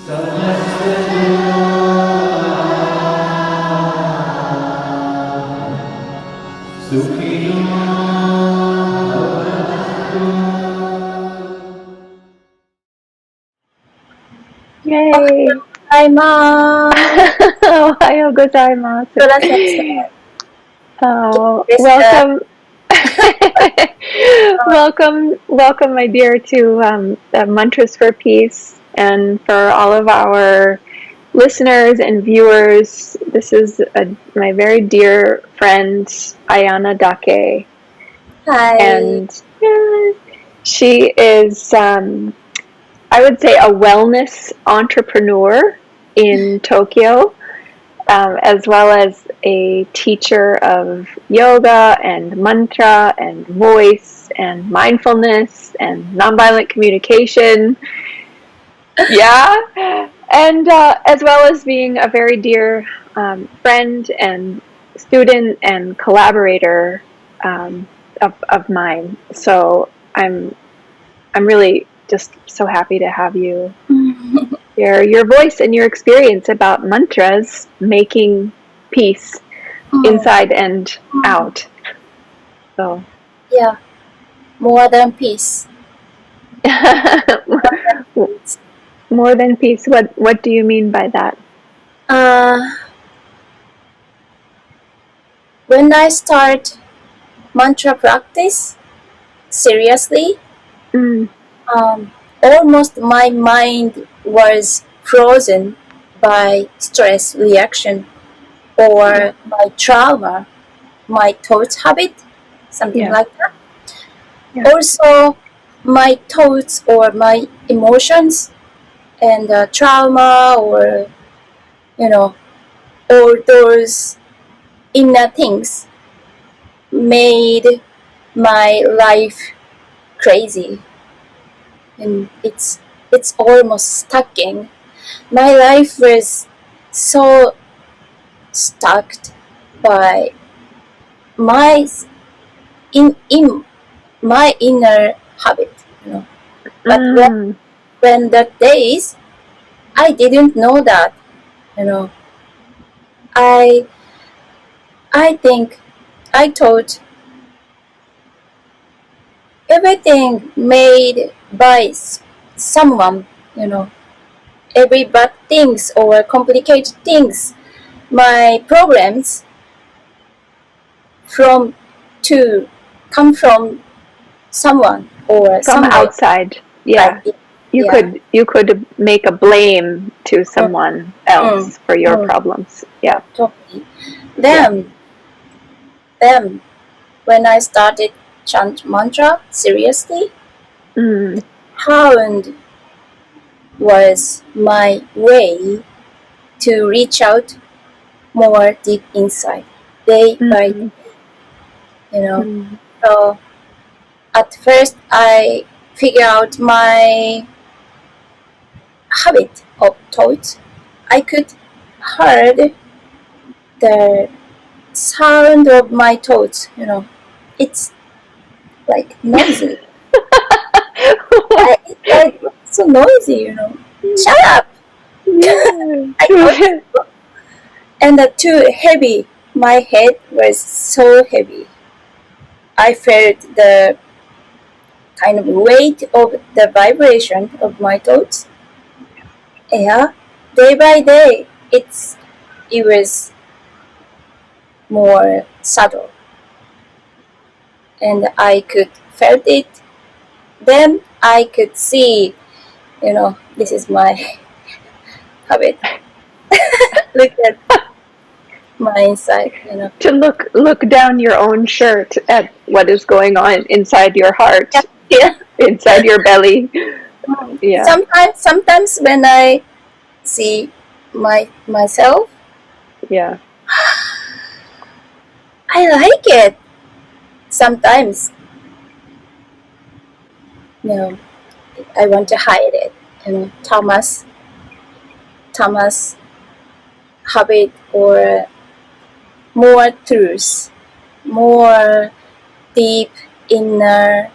Yay! はい、まーす。おはようございます。そら先生。Oh, Yes, welcome, welcome, my dear, to Mantras for Peace, and for all of our listeners and viewers. This is my very dear friend Ayana Dake, Hi. and she is, I would say, a wellness entrepreneur in Tokyo. As well as a teacher of yoga and mantra and voice and mindfulness and nonviolent communication. Yeah. And as well as being a very dear friend and student and collaborator of mine. So I'm really just so happy to have you your voice and your experience about mantras making peace inside and out. So Yeah, more than peace. More than peace. What do you mean by that? When I start mantra practice seriously, almost my mind was frozen by stress reaction or my trauma, my thoughts habit, something like that. Yeah. Also, my thoughts or my emotions and trauma or, all those inner things made my life crazy. And it's almost stucking. My life was so stuck by my my inner habit, But when the days, I didn't know that, I think I thought everything made by someone, every bad things or complicated things, my problems come from someone or from outside. Yeah. Right. You could make a blame to someone else for your problems. Yeah. Totally. Then when I started chant mantra seriously, Chant was my way to reach out more deep inside, day by day. So at first I figured out my habit of thoughts. I could heard the sound of my thoughts, it's like noisy. It's so noisy, Shut up! I thought, and too heavy. My head was so heavy. I felt the kind of weight of the vibration of my thoughts. Yeah, day by day, it was more subtle, and I could felt it. Then I could see, this is my habit. Look at my inside, To look down your own shirt at what is going on inside your heart. Yeah. Inside your belly. Yeah. Sometimes when I see myself, yeah, I like it. Sometimes, I want to hide it. Thomas habit or more truth, more deep inner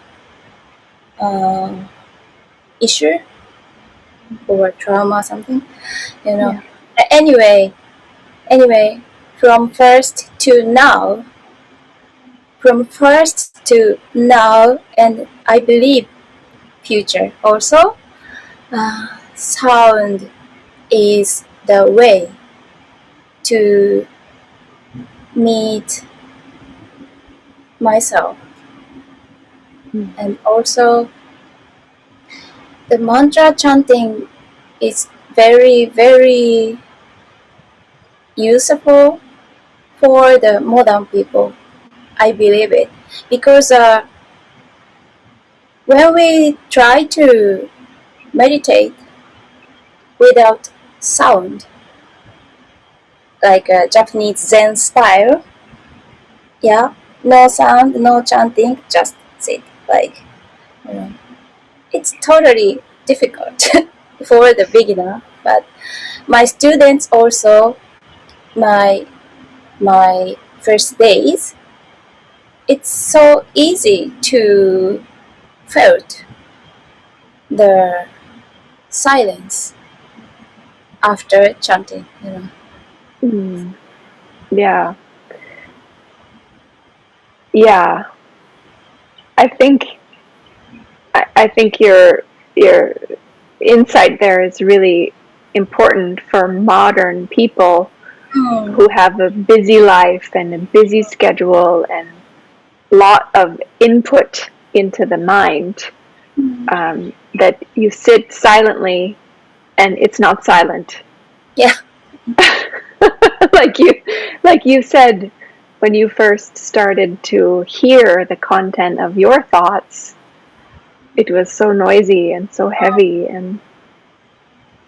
issue. or trauma, something, you know. Yeah. Anyway, from first to now, and I believe future also, sound is the way to meet myself. Mm. And also the mantra chanting is very, very useful for the modern people. I believe it because when we try to meditate without sound, like a Japanese Zen style, yeah, no sound, no chanting, just sit. Like, you know, it's totally difficult for the beginner. But my students also, my my first days, it's so easy to felt the silence after chanting. Mm. Yeah. Yeah. I think I think your insight there is really important for modern people Mm. who have a busy life and a busy schedule and lot of input into the mind, that you sit silently and it's not silent. Yeah. like you like you said, when you first started to hear the content of your thoughts, it was so noisy and so heavy and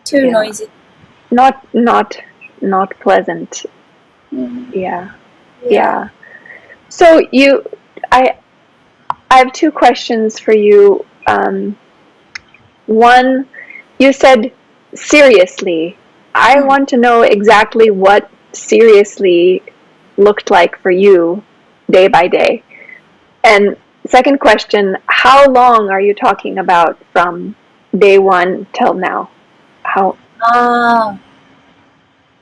Too yeah, noisy. not pleasant. Mm. Yeah. Yeah. Yeah. So I I have two questions for you. One, you said seriously. I Mm. want to know exactly what seriously looked like for you day by day. And second question, how long are you talking about from day one till now? How, Ah.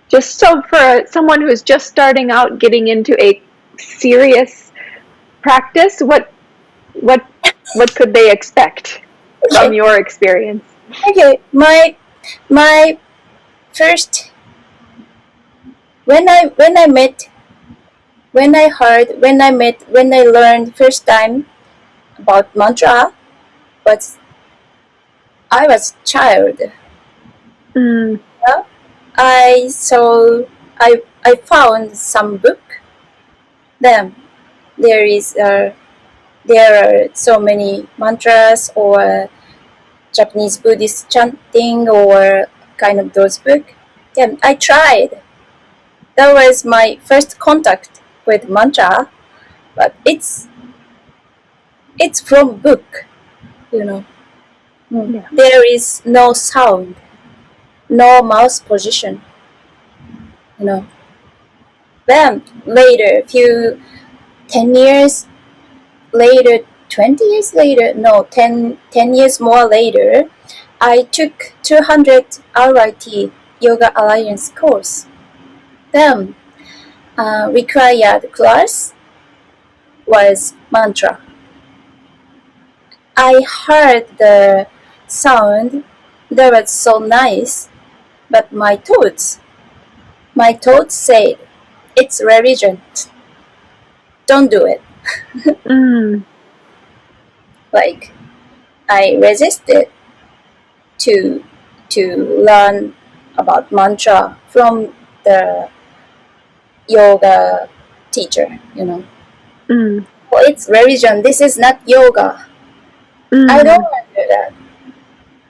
just so for someone who's just starting out getting into a serious practice, what what could they expect from Okay. your experience? Okay. My first, when I met, when I heard, when I met, when I learned first time about mantra, was I was child. Mm, Yeah? I saw, I found some book. Then there is there are so many mantras or Japanese Buddhist chanting or kind of those book. Then I tried. That was my first contact with mantra, but it's from book, you know. yeah. There is no sound, no mouth position, you know. Then later, few 10 years later, 20 years later, no, 10 years more later, I took 200 RIT Yoga Alliance course. Then required class was mantra. I heard the sound that was so nice, but my thoughts said, it's religion. Don't do it. Mm, Like I resisted to learn about mantra from the yoga teacher. mm, Oh, it's religion. This is not yoga. I don't mm. want to do that.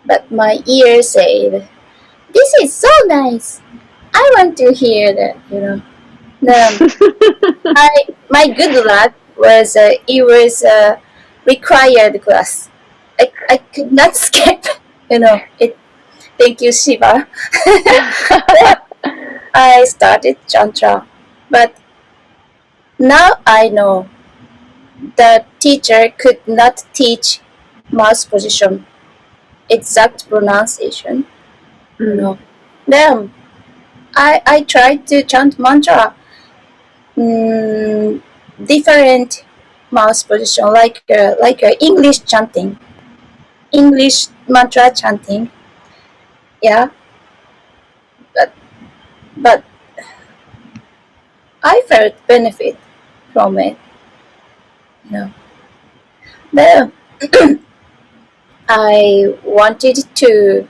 But my ear said, this is so nice. I want to hear that. Then my good luck was it was a required class. I could not skip. It. Thank you, Shiva. Then I started Tantra. But now I know the teacher could not teach mouth position, exact pronunciation. you know. Then I tried to chant mantra, mm, different mouth position, like a English chanting, English mantra chanting. Yeah, but but I felt benefit from it. You know. Then I wanted to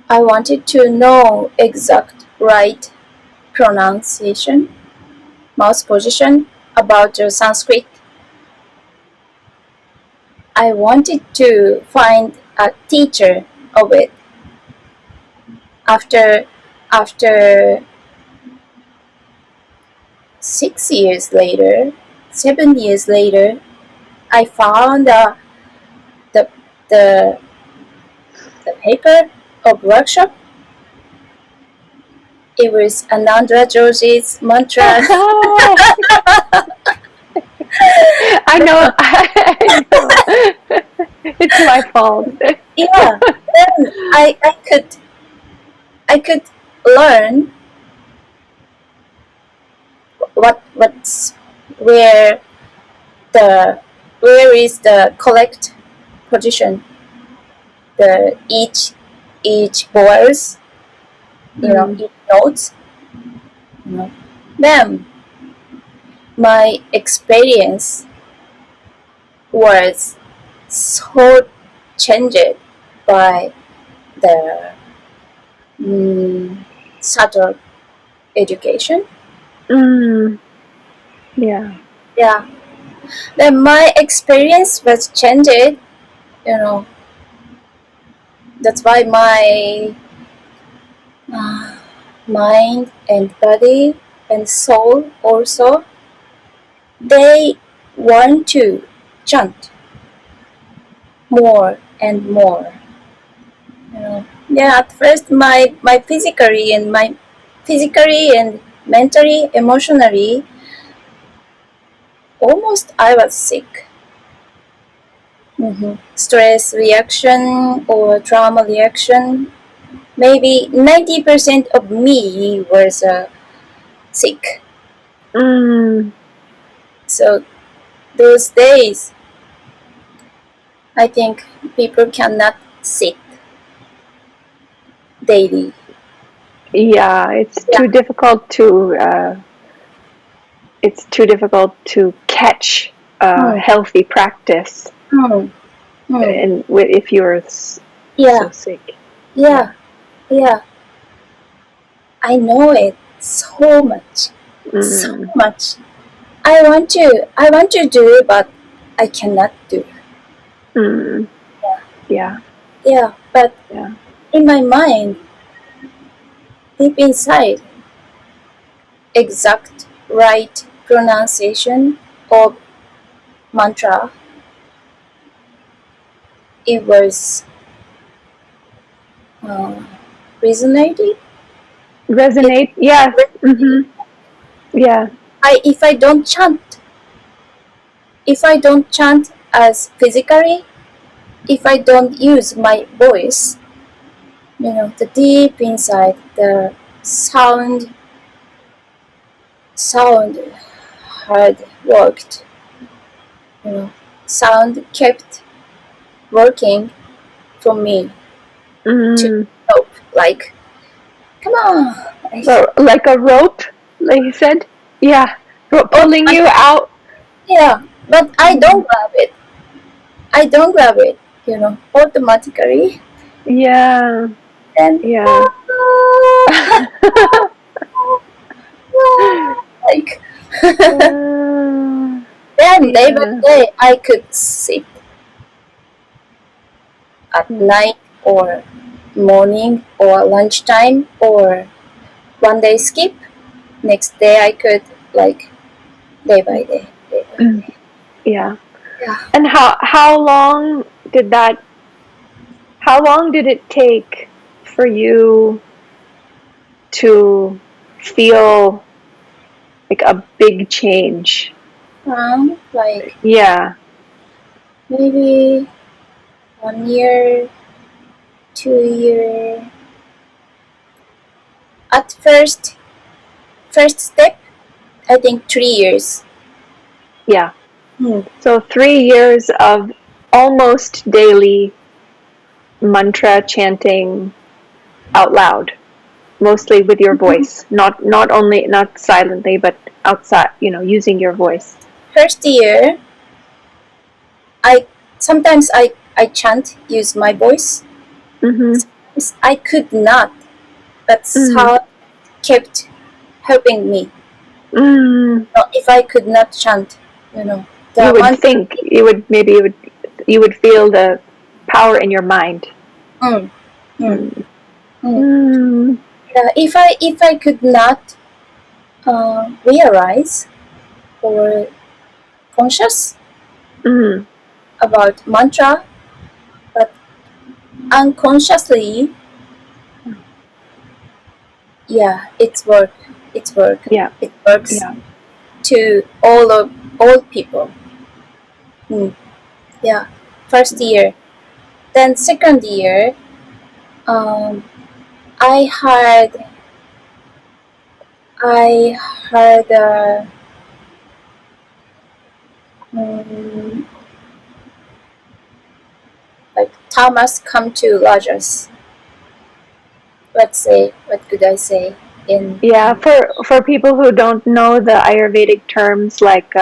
I wanted to know exact right pronunciation, mouth position about Sanskrit. I wanted to find a teacher of it. After after 6 years later, 7 years later, I found the, the the paper of workshop. It was Anandra George's mantra. I know. I know. It's my fault. Yeah, then I could learn what's where the where is the correct position, the each vowels, each notes, you know. Then my experience was so changed by the subtle education. Mm, yeah. Yeah. Then my experience was changed, you know. That's why my mind and body and soul also, they want to chant more and more. You know. Yeah, at first my physically and mentally, emotionally, almost I was sick. Stress reaction or trauma reaction. Maybe 90% of me was sick. Mm, So those days, I think people cannot sit daily. yeah. Yeah. It's too difficult to catch a Hmm. healthy practice, Hmm. Hmm. and if you're so Yeah. sick. Yeah. Yeah. Yeah. I know it so much. So Mm, much. I want to do it, but I cannot do it. mm, Yeah. yeah. Yeah. But Yeah. in my mind, deep inside, exact right pronunciation of mantra, it was uh, resonated. It, Resonate. Yeah. Yeah. if I don't chant as physically, if I don't use my voice, the deep inside, the sound hard worked, you know, sound kept working for me to Mm. help. Like, come on, So, like a rope, like you said. Yeah. Pulling you automatic. out. Yeah, but I Yeah. don't grab it. I don't grab it, automatically. Yeah. And Yeah. like Uh, then day by yeah. day I could sit at Yeah. night or morning or lunchtime or one day skip. Next day I could, like, day by day, day by day. Yeah. Yeah. And did that how long did it take for you to feel like a big change? Like Yeah. maybe 1 year, 2 year. at first step, I think 3 years. Yeah. Hmm. So 3 years of almost daily mantra chanting out loud, mostly with your voice, not silently, but outside, using your voice. First year, I sometimes I chant, use my voice. Mm-hmm. Sometimes I could not, but Mm. sound kept helping me. Mm. If I could not chant, the You would mantra. think you would feel the power in your mind. Mm, mm, Mm. mm. Mm. If I could not realize or conscious Mm. about mantra, but unconsciously, yeah, it's work, Yeah. it works Yeah. to all people. Mm, yeah, first year. Then second year, um, I heard I heard mm, like Thomas come to Rogers. Let's say, what could I say Yeah. in For people who don't know the Ayurvedic terms like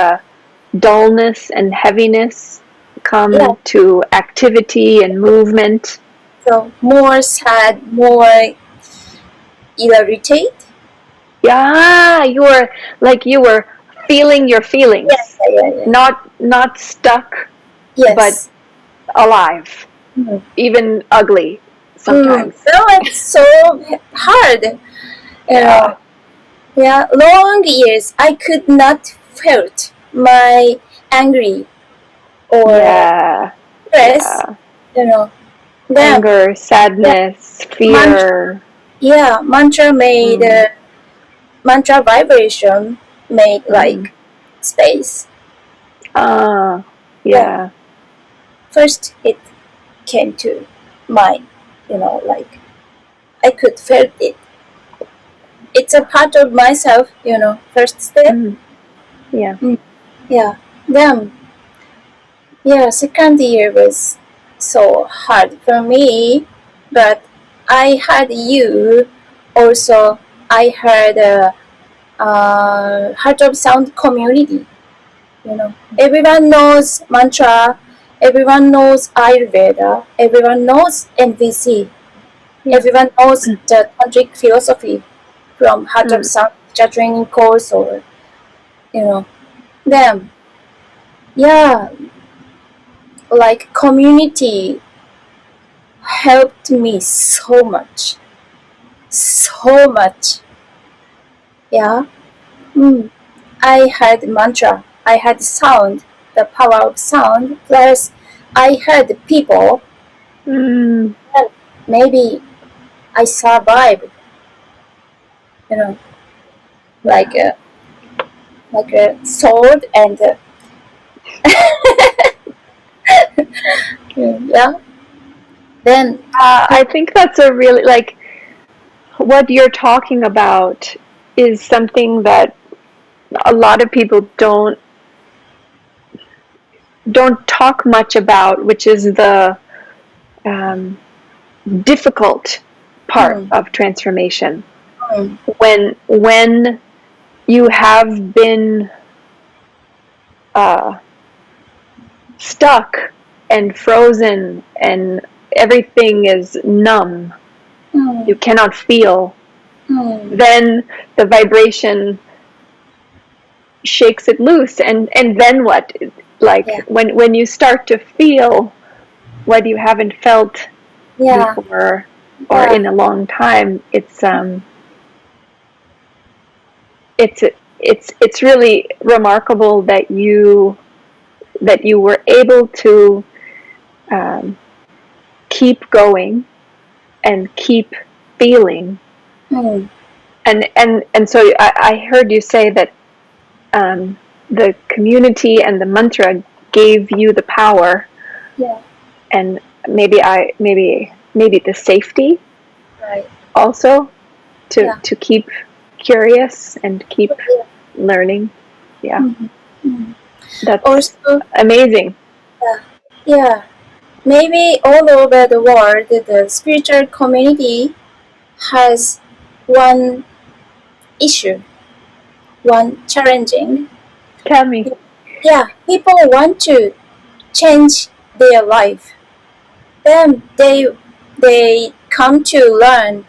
dullness and heaviness yeah, come to activity and movement. so more sad, more irritate. Yeah, you were feeling your Yeah, feelings, yeah, yeah, yeah. not stuck, but Yes. alive, Mm. even ugly sometimes. No, it's so hard. You Yeah, know, yeah, long years I could not felt my angry or yeah, stress. yeah. You know, then Anger, yeah, sadness, mantra, fear. yeah, mantra made Mm, mantra vibration made mm. like space. Ah, Yeah, yeah. first it came to mind. Like I could felt it. It's a part of myself. First step. Mm, yeah. Mm, yeah. Then yeah, second year was so hard for me, but I had you also. I had a Heart of Sound community. Everyone knows mantra, everyone knows Ayurveda, everyone knows NVC, Yeah. everyone knows the tantric philosophy from Heart of Mm, Sound training course or you know them. Yeah, like community helped me so much, so much. Yeah. Mm. I had mantra, I had sound, the power of sound, plus I had people, mm. and maybe I survived, you know, like Yeah. a, like a sword and yeah. Then I think that's a really what you're talking about is something that a lot of people don't talk much about, which is the um, difficult part mm, of transformation. mm, When you have been uh, stuck and frozen and everything is numb, you mm, cannot feel, mm, then the vibration shakes it loose, and then what? Like yeah, when you start to feel what you haven't felt yeah, before or yeah, in a long time, it's really remarkable that you were able to um, keep going and keep feeling. mm, And so I heard you say that um, the community and the mantra gave you the power, yeah, and maybe the safety right, also to keep curious and keep learning. Yeah. That's Also, amazing. yeah, maybe all over the world, the spiritual community has one issue, one challenging. Tell me. Yeah, people want to change their life. Then they come to learn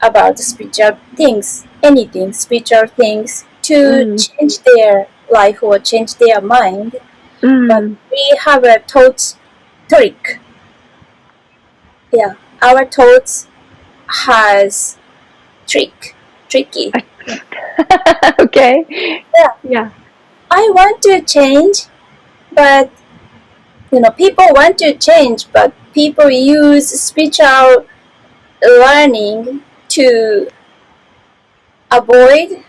about spiritual things, anything spiritual things, to change their life or change their mind. But we have a thought trick. Yeah, our thoughts has tricky. Okay. Yeah, Yeah. I want to change, but people want to change, but people use spiritual learning to avoid to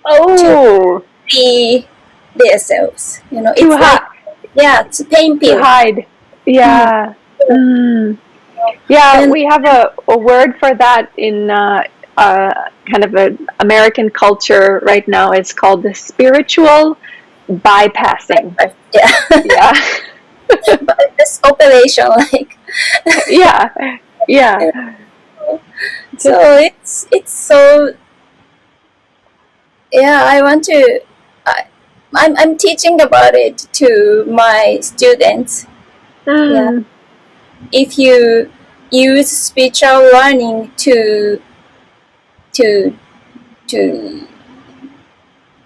Oh, free themselves. to It's like, hide. it's a pain To pill. hide. Yeah. Yeah, And we have a word for that in kind of an American culture right now. It's called the spiritual bypassing. yeah, Yeah. but this operation, like, Yeah. Yeah. so Just it's so, yeah. I want to. I'm teaching about it to my students. Yeah, mm, if you use spiritual learning to to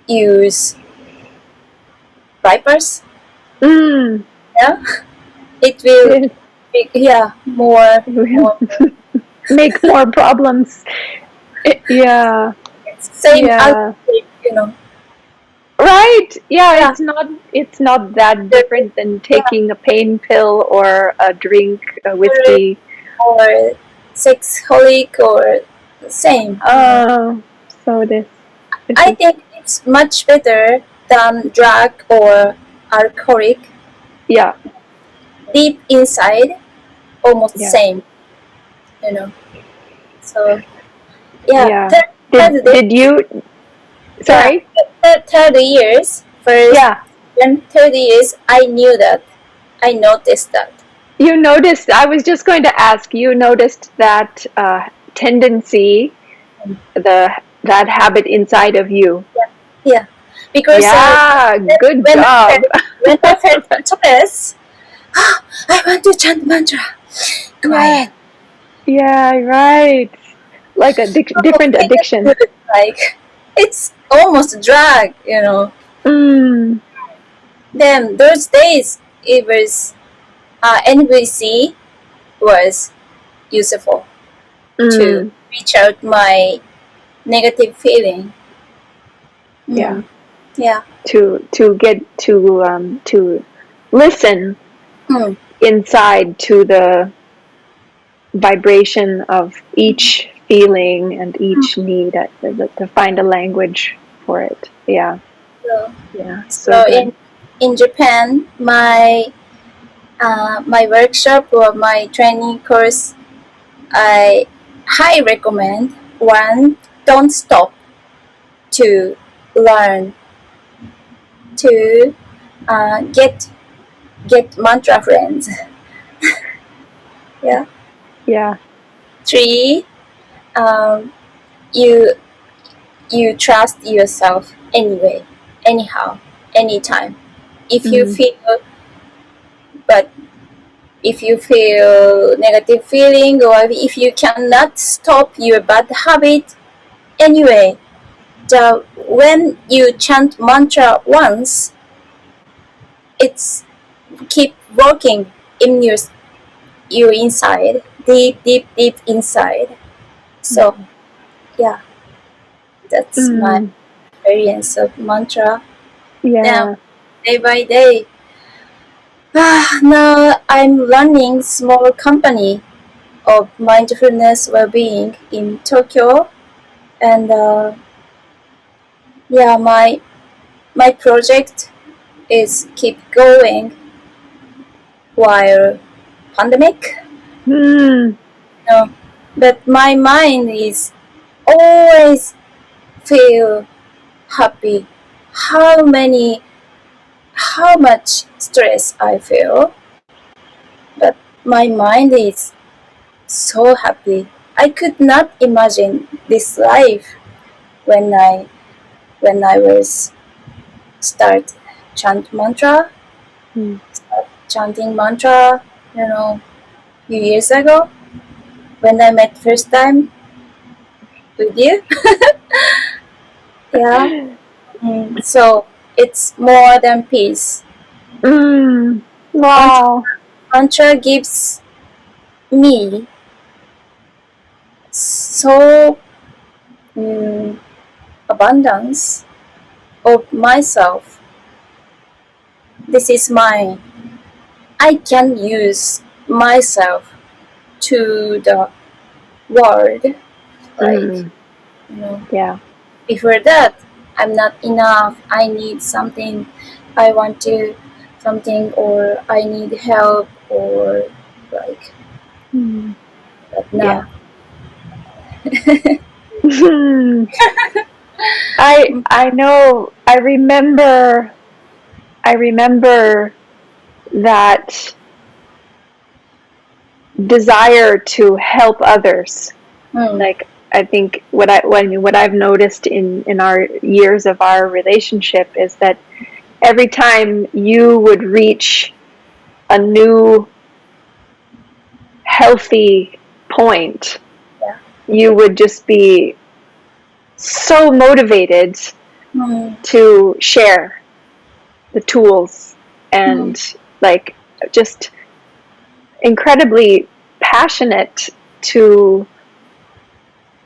use vipers, mm, yeah, it will be, more make more problems. Yeah. same Yeah. ultimate. Right. Yeah, Yeah, it's not that different than yeah, taking a pain pill or a drink, a or, whiskey. or sexholic or same. Oh, so this I is think it's much better than drug or alcoholic. yeah, Deep inside, almost yeah, same. You know. So yeah, yeah. third, third, Did you yeah, sorry? 30 years first, Yeah. and 30 years I knew that. I noticed that. You noticed I was just going to ask, you noticed that tendency, the that habit inside of you. Yeah, because Yeah, good when job. when I felt stress, I want to chant mantra. Yeah. Quiet. Yeah, right. Like Oh, different it is addiction. good. Like, it's almost a drag. Mm, Then those days it was NVC was useful to mm, reach out my negative feeling. yeah. Yeah. To get to listen Mm. inside to the vibration of each feeling and each need to find a language for it. Yeah. So, Yeah. So so good. in Japan, my workshop or my training course, I highly recommend. One, don't stop to learn. Two, get mantra friends. Yeah. Yeah. Three, um, you you trust yourself anyway, anyhow, anytime. If you Mm, feel, but if you feel negative feeling, or if you cannot stop your bad habit, anyway, when you chant mantra once, it's keep working in your inside, deep inside. So yeah, that's my mm, experience of mantra. Now, yeah. day by day, now I'm running small company of mindfulness well-being in Tokyo, and yeah, my project is keep going while pandemic. Mm, No, but my mind is always feel happy. How many, how much stress I feel, but my mind is so happy. I could not imagine this life when I was start chant mantra, start chanting mantra, few years ago when I met first time with you. Yeah. So it's more than peace. Mantra, Wow. mantra gives me so abundance of myself. This is mine. I can use myself to the world. Like, Yeah. before that, I'm not enough. I need something. I want to something, or I need help, or like. But Yeah. now, I know. I remember that desire to help others. Like, I think what I've noticed in our years of our relationship is that every time you would reach a new healthy point, yeah. you would just be so motivated to share the tools and like just incredibly passionate to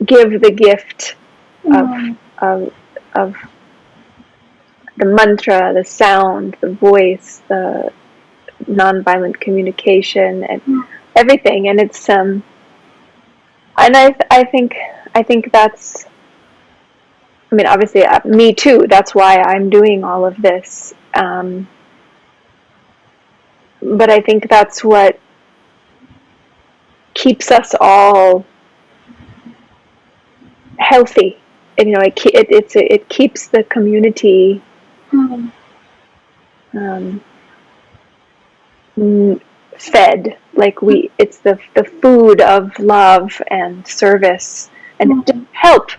give the gift of of of the mantra, the sound, the voice, the nonviolent communication, and everything. And it's and I think that's. I mean, obviously, me too. That's why I'm doing all of this. But I think that's what keeps us all healthy. And, it keeps the community fed. Like it's the food of love and service and help.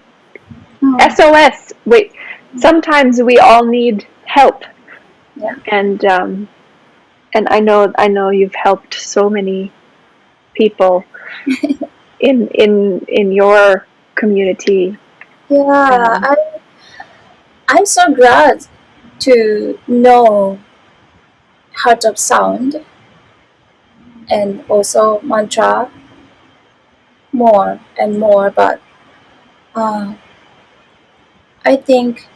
SOS. Wait, sometimes we all need help. Yeah. And I know you've helped so many people in your community. Yeah, I'm so glad to know Heart of Sound and also mantra more and more. But I think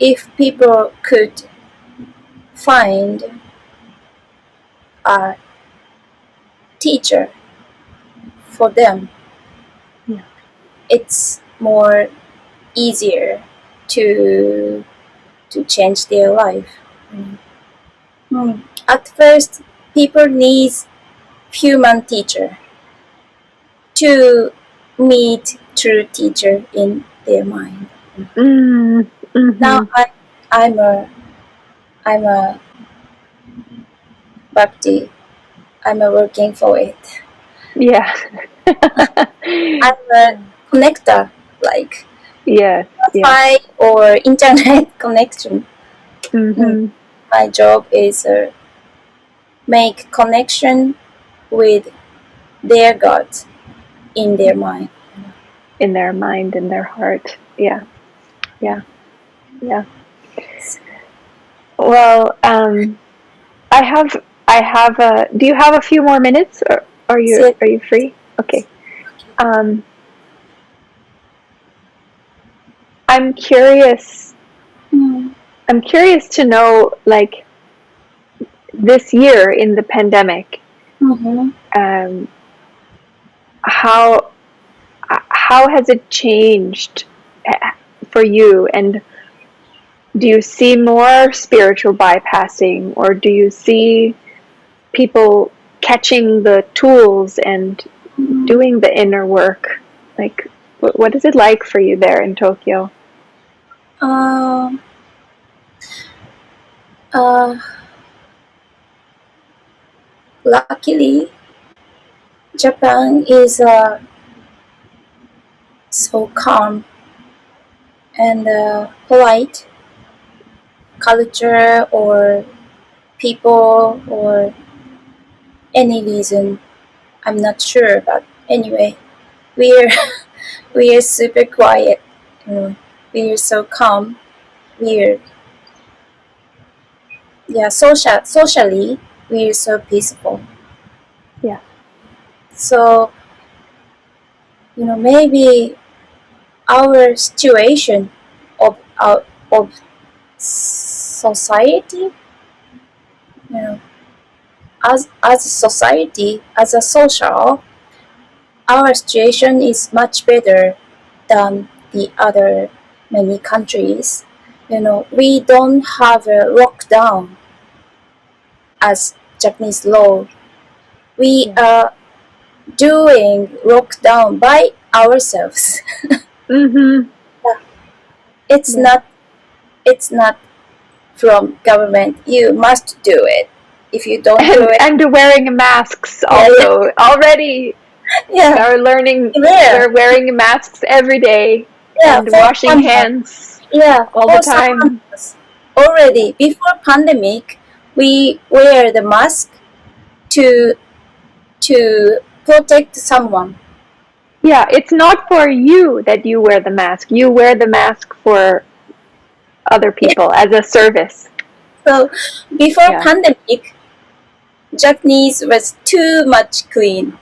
if people could find a teacher for them, it's more easier to change their life. At first, people need human teacher to meet true teacher in their mind. Now I'm a bhakti. I'm a working for it. Yeah. I'm a connector, like Yeah. Wi-Fi or internet connection. My job is make connection with their God in their mind. In their mind, in their heart. Yeah. Well, I have a. Do you have a few more minutes, or are you free? Okay. I'm curious. I'm curious to know, like, this year in the pandemic, how has it changed for you? And do you see more spiritual bypassing, or do you see people catching the tools and doing the inner work? Like, What is it like for you there in Tokyo? Um, uh, Luckily, Japan is so calm and polite culture or people or any reason. I'm not sure, but anyway, we're we're super quiet. You know, we're so calm. We're socially we're so peaceful. Yeah. So maybe our situation of society, you know, as a society, as a social, our situation is much better than the other many countries. We don't have a lockdown as Japanese law. We Yeah. are doing lockdown by ourselves. Mm-hmm. It's Yeah. not it's not from government. You must do it. If you don't do it, And wearing masks yeah, also. Already yeah, are learning. yeah, They're wearing masks every day yeah. and For washing someone, hands yeah, all the for someone time. else. Yeah. Already before pandemic, we wear the mask to to protect someone. Yeah, it's not for you that you wear the mask. You wear the mask for other people as a service. So before Yeah. pandemic, Japanese was too much clean.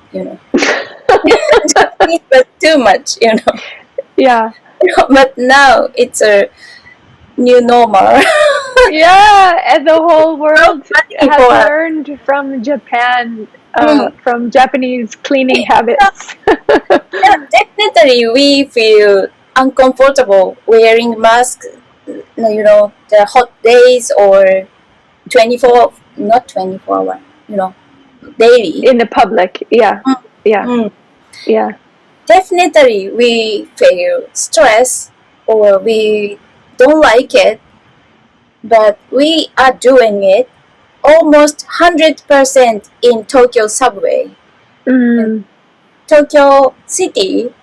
Japanese was too much. Yeah. But now it's a new normal. Yeah, and the whole So world funny has for us. learned from Japan, Mm. from Japanese cleaning habits. Yeah, definitely we feel uncomfortable wearing masks. The hot days or 24, not 24 hour, daily. In the public. Yeah. Mm. Yeah. Mm. Yeah. Definitely we feel stress or we don't like it, but we are doing it almost 100% in Tokyo subway. In Mm, Tokyo city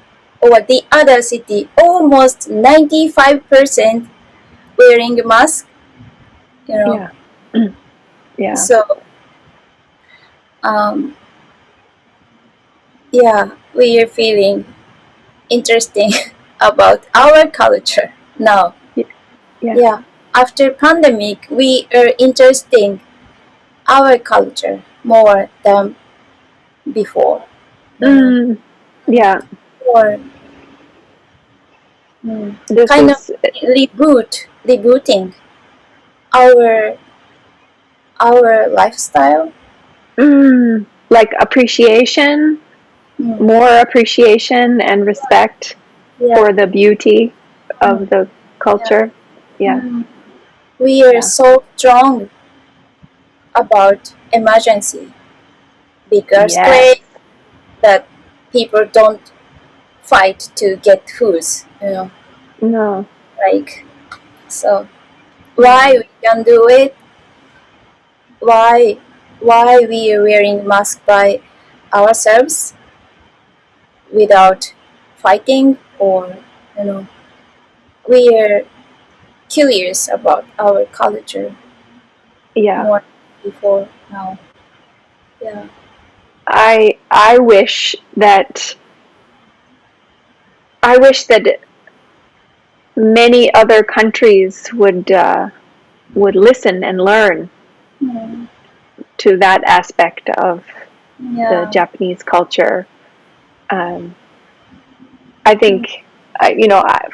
or the other city, almost 95% wearing a mask. You know, yeah. Yeah. so um, yeah, we are feeling interesting about our culture now. Yeah. Yeah, after pandemic, we are interesting our culture more than before. Mm, yeah. Or This kind of is rebooting our lifestyle. like appreciation, Mm, more appreciation and respect yeah, for the beauty mm, of the yeah. culture. Yeah. Mm. We are Yeah. so strong about emergency, big Yes. earthquake that people don't fight to get food. No. Like so. Why Yeah. we can do it? Why we are wearing mask by ourselves without fighting or you know we are curious about our culture Yeah. more before now. Yeah. I wish that many other countries would listen and learn Mm, to that aspect of the yeah. Japanese culture. Um, I Mm, think,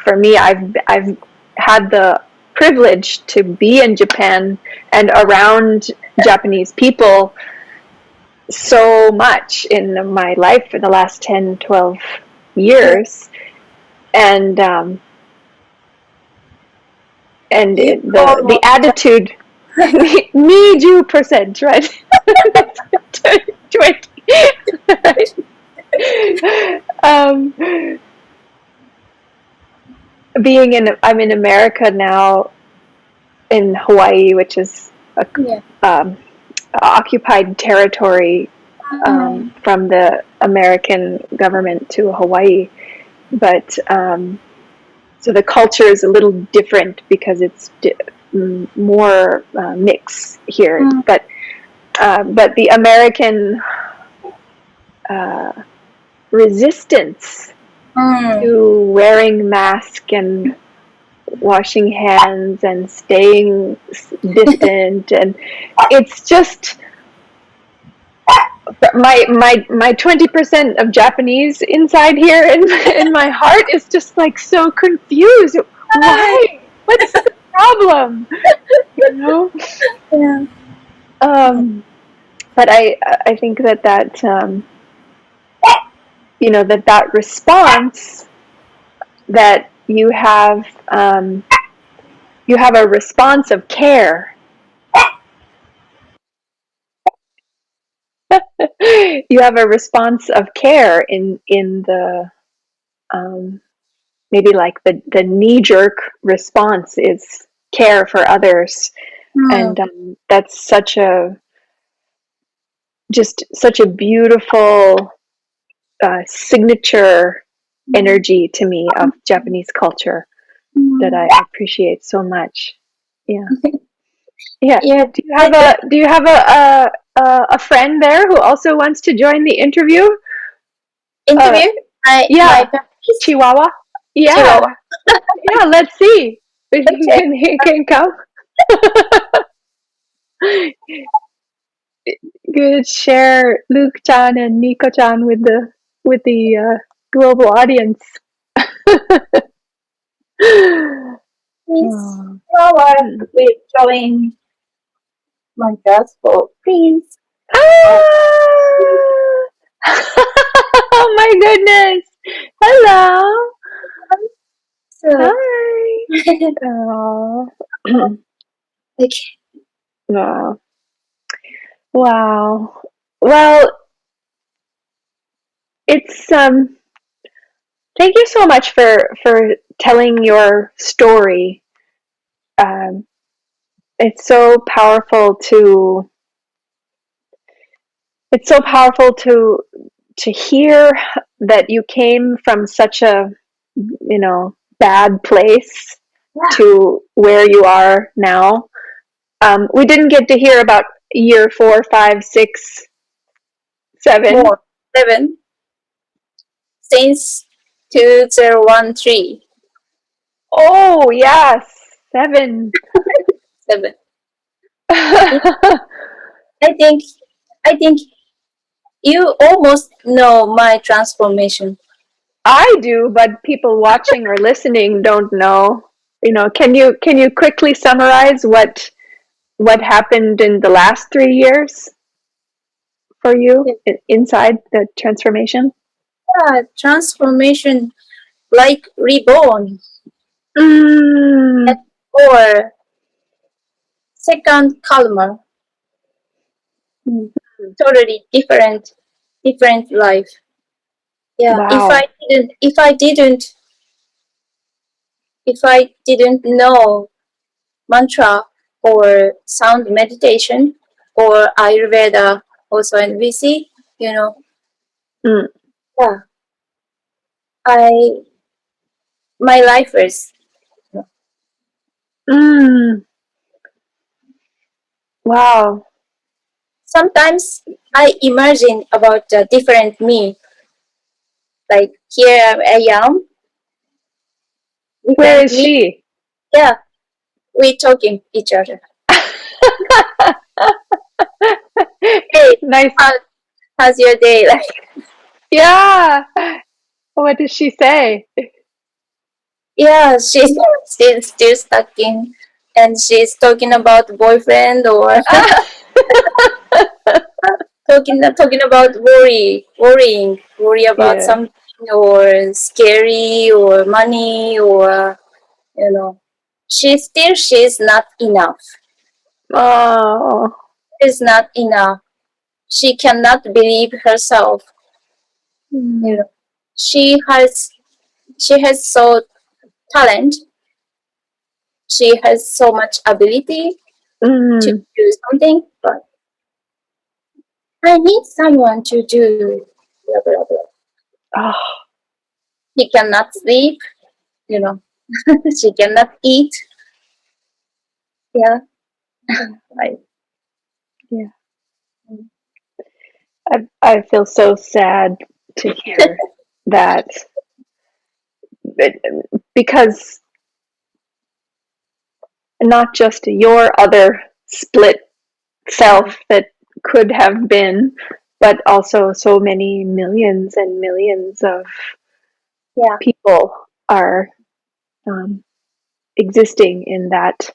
for me, I've had the privilege to be in Japan and around Japanese people so much in my life for the last 10, 12 yeah. years. And You the almost attitude, need you percent, right? 20. um, I'm in America now, in Hawaii, which is a occupied territory from the American government to Hawaii. But so the culture is a little different because it's more mix here. But the American resistance to wearing mask and washing hands and staying distant, and it's just my 20% of Japanese inside here in my heart is just like so confused. Why? What's the problem? You know? Yeah. But I think that you know, that response that you have a response of care. You have a response of care in the maybe like the knee jerk response is care for others, and that's such a beautiful signature energy to me of Japanese culture that I appreciate so much. Yeah. Yeah. Do you have a friend there who also wants to join the interview? Yeah. My Chihuahua. Yeah. Chihuahua. Yeah. Let's see if he can come. Good. Share Luke-chan and Nico-chan with the global audience. Chihuahua with showing my gospel, please. Oh my goodness! Hello. So, Hi. Oh. okay. Oh. Wow. Well, it's thank you so much for telling your story. Um, it's so powerful to hear that you came from such a, you know, bad place to where you are now. We didn't get to hear about year 4, 5, 6, 7. More. 7. Since 2013. Oh yes, 7. 7. I think you almost know my transformation. I do, but people watching or listening don't know. You know, can you quickly summarize what happened in the last 3 years for you inside the transformation? Yeah, transformation like reborn. Or second calmer. Totally different life. Yeah. Wow. If I didn't know mantra or sound meditation or Ayurveda, also NVC, you know. Yeah. My life is. Wow. Sometimes I imagine about a different me. Like here I am. Where is she? Yeah, we talking each other. Hey, nice. How's your day? Like, yeah. What did she say? Yeah, she's still stuck in, and she's talking about boyfriend or talking about worry about something or scary or money or you know. She's not enough. Oh. She's not enough. She cannot believe herself. You know, she has so talent. She has so much ability to do something, but I need someone to do blah blah blah. Oh, He cannot sleep, you know. She cannot eat. Yeah. Right. yeah. I feel so sad to hear that, because not just your other split self that could have been, but also so many millions and millions of Yeah. people are existing in that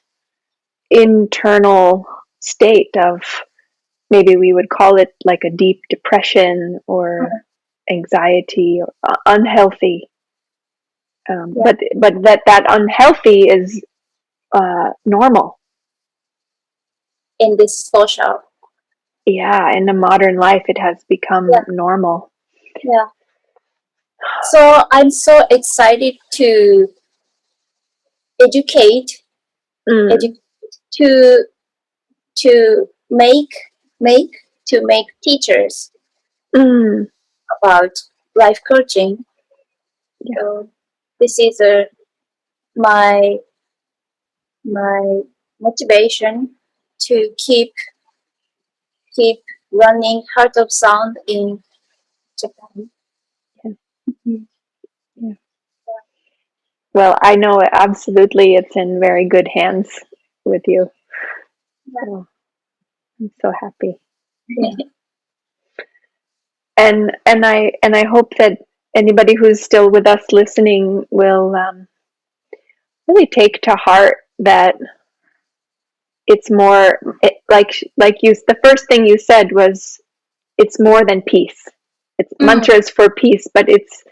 internal state of, maybe we would call it like a deep depression or anxiety or unhealthy. But that unhealthy is normal. In this social. Yeah, in the modern life, it has become Yeah. normal. Yeah. So I'm so excited to educate, Mm. to to make to make teachers Mm. about life coaching. Yeah. So this is my my motivation to keep running Heart of Sound in Japan. Yeah. Yeah. Well, I know absolutely it's in very good hands with you. So I'm so happy. Yeah. And I hope that anybody who's still with us listening will really take to heart that it's more, like you, the first thing you said was, it's more than peace. It's mantras for peace, but it's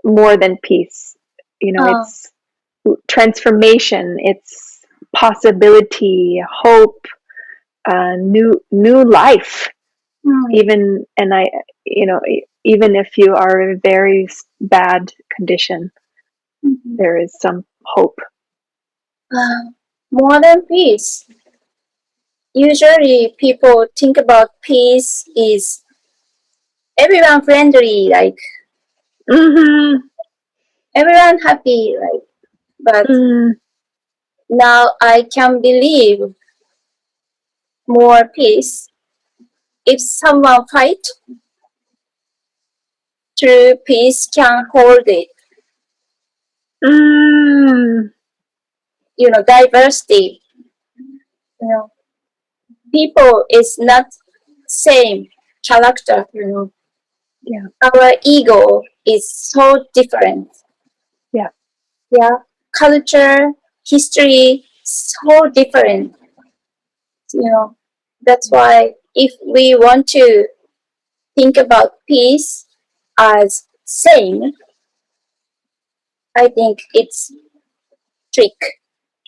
more than peace. It's transformation, it's possibility, hope, new life. Even, and I, even if you are in a very bad condition, there is some hope. More than peace. Usually people think about peace is everyone friendly, like Mm-hmm. everyone happy, like, but now I can believe more peace if someone fight true peace can hold it. Mm. Diversity. You know, people is not same character. Yeah. Our ego is so different. Yeah. Yeah, culture, history, so different. That's why if we want to think about peace as same, I think it's trick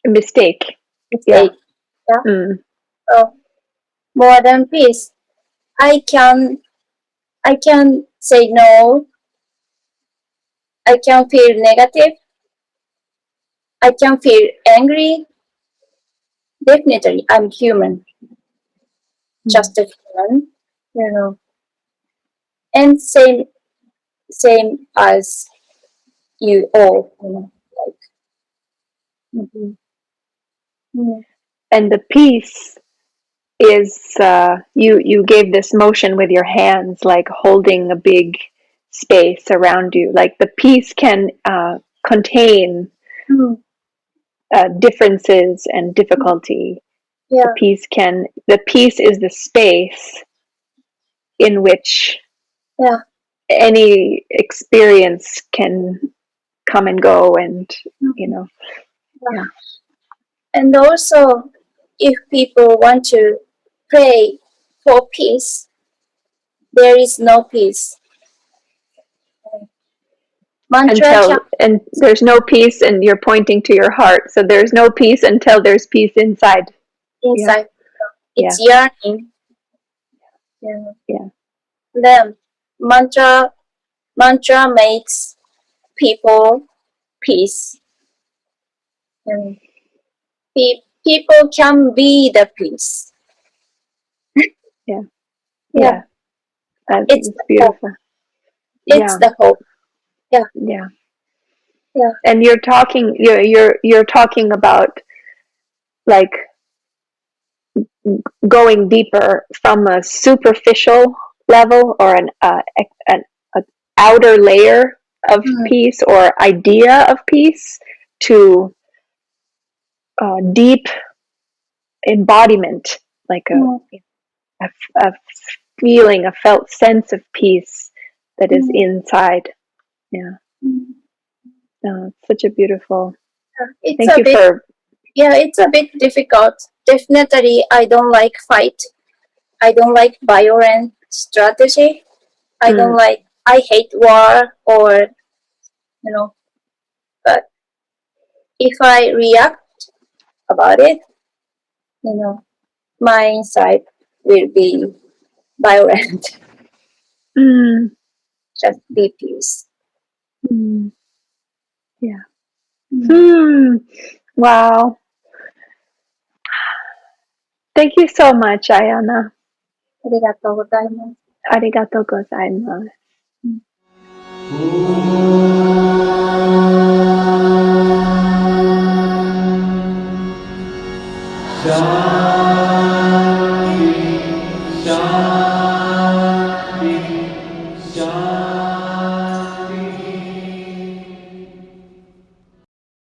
Mistake. Yeah. mistake. Yeah. Mm. So more than peace, I can say no. I can feel negative. I can feel angry. Definitely, I'm human, just a human. You know, and same as you all. Like. And the peace is, you gave this motion with your hands, like holding a big space around you. Like the peace can contain differences and difficulty. Yeah. The peace is the space in which Yeah. any experience can come and go, and you know. Yeah. And also, if people want to pray for peace, there is no peace. Mantra can And there's no peace, and you're pointing to your heart, so there's no peace until there's peace inside. inside. Yeah. It's yearning. Yeah. Yeah. Then mantra makes people peace. And people can be the peace. Yeah. Yeah. It's The hope. beautiful. It's the hope. Yeah. Yeah. And you're talking about like going deeper from a superficial level or an outer layer of Mm. peace or idea of peace to deep embodiment, like Mm. a feeling, a felt sense of peace that is Mm. inside. Yeah. Mm. It's such a beautiful. It's Thank a you bit. for. Yeah, it's a bit difficult. Definitely, I don't like fight. I don't like violent strategy. I don't Mm, like. I hate war or you know. But if I react about it, you know, my inside will be violent. mm, Just be peace. mm, yeah. Mm. Wow. Thank you so much, Ayana. ありがとうございます。Arigato gozaimasu. Chant.